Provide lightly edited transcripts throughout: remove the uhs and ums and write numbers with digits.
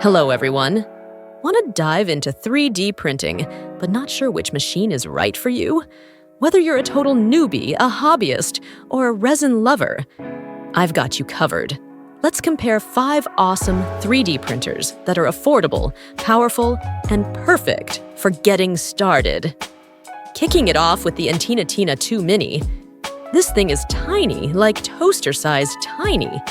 Hello, everyone. Want to dive into 3D printing, but not sure which machine is right for you? Whether you're a total newbie, a hobbyist, or a resin lover, I've got you covered. Let's compare 5 awesome 3D printers that are affordable, powerful, and perfect for getting started. Kicking it off with the Entina Tina2 Mini. This thing is tiny, like toaster-sized tiny.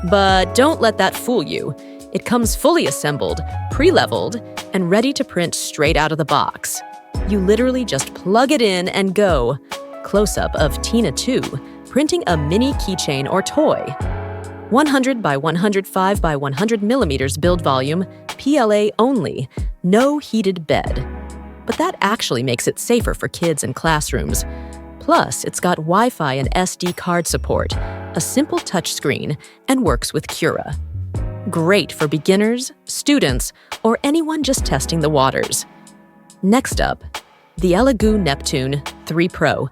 But don't let that fool you. It comes fully assembled, pre-leveled, and ready to print straight out of the box. You literally just plug it in and go. Close-up of Tina2, printing a mini keychain or toy. 100 by 105 by 100 millimeters build volume, PLA only, no heated bed. But that actually makes it safer for kids in classrooms. Plus, it's got Wi-Fi and SD card support, a simple touchscreen, and works with Cura. Great for beginners, students, or anyone just testing the waters. Next up, the Elegoo Neptune 3 Pro.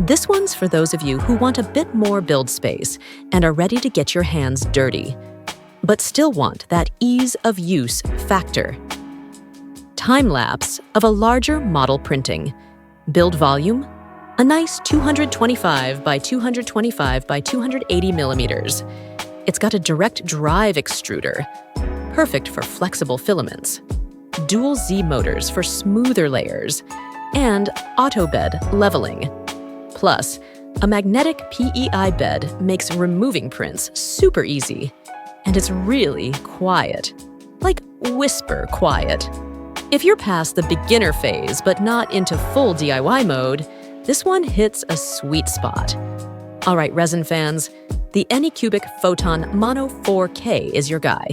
This one's for those of you who want a bit more build space and are ready to get your hands dirty, but still want that ease of use factor. Time-lapse of a larger model printing. Build volume, a nice 225 by 225 by 280 millimeters. It's got a direct drive extruder, perfect for flexible filaments, dual Z motors for smoother layers, and auto bed leveling. Plus, a magnetic PEI bed makes removing prints super easy, and it's really quiet, like whisper quiet. If you're past the beginner phase but not into full DIY mode, this one hits a sweet spot. All right, resin fans, the Anycubic Photon Mono 4K is your guy.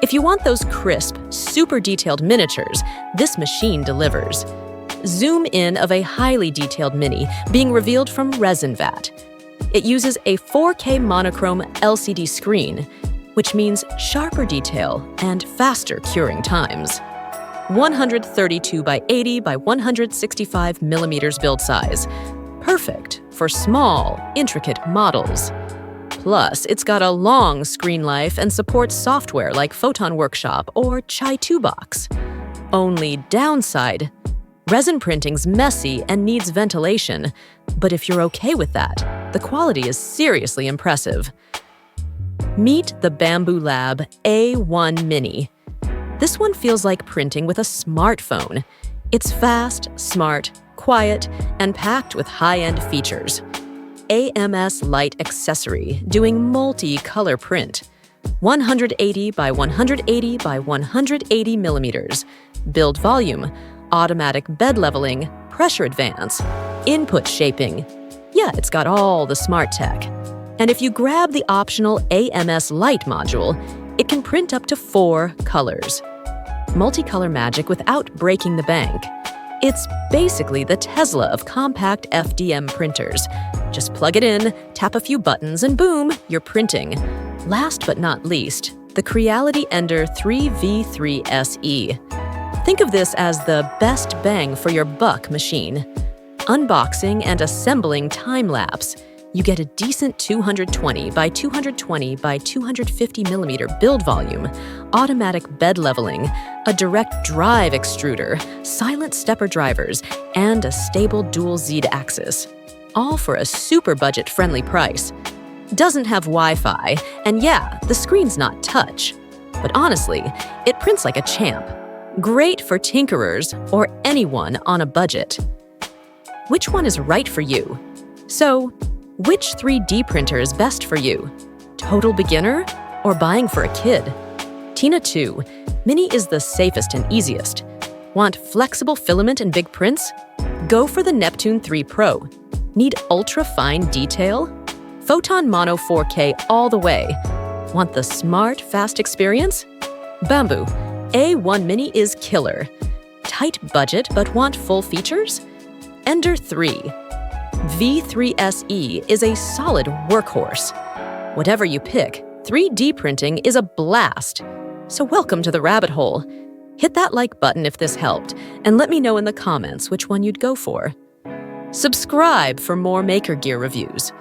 If you want those crisp, super detailed miniatures, this machine delivers. Zoom in of a highly detailed mini being revealed from resin vat. It uses a 4K monochrome LCD screen, which means sharper detail and faster curing times. 132 by 80 by 165 millimeters build size. Perfect for small, intricate models. Plus, it's got a long screen life and supports software like Photon Workshop or Chai2 Box. Only downside, resin printing's messy and needs ventilation, but if you're okay with that, the quality is seriously impressive. Meet the Bambu Lab A1 Mini. This one feels like printing with a smartphone. It's fast, smart, quiet, and packed with high-end features. AMS light accessory doing multi-color print. 180 by 180 by 180 millimeters. Build volume, automatic bed leveling, pressure advance, input shaping. Yeah, it's got all the smart tech. And if you grab the optional AMS light module, it can print up to 4 colors. Multicolor magic without breaking the bank. It's basically the Tesla of compact FDM printers. Just plug it in, tap a few buttons, and boom, you're printing. Last but not least, the Creality Ender 3V3 SE. Think of this as the best bang for your buck machine. Unboxing and assembling time-lapse. You get a decent 220 by 220 by 250 millimeter build volume, automatic bed leveling, a direct drive extruder, silent stepper drivers, and a stable dual Z axis. All for a super budget-friendly price. Doesn't have Wi-Fi, and yeah, the screen's not touch. But honestly, it prints like a champ. Great for tinkerers or anyone on a budget. Which one is right for you? So, which 3D printer is best for you? Total beginner or buying for a kid? Tina2 Mini is the safest and easiest. Want flexible filament and big prints? Go for the Neptune 3 Pro. Need ultra-fine detail? Photon Mono 4K all the way. Want the smart, fast experience? Bambu A1 Mini is killer. Tight budget but want full features? Ender 3 V3 SE is a solid workhorse. Whatever you pick, 3D printing is a blast. So welcome to the rabbit hole. Hit that like button if this helped, and let me know in the comments which one you'd go for. Subscribe for more Maker Gear reviews.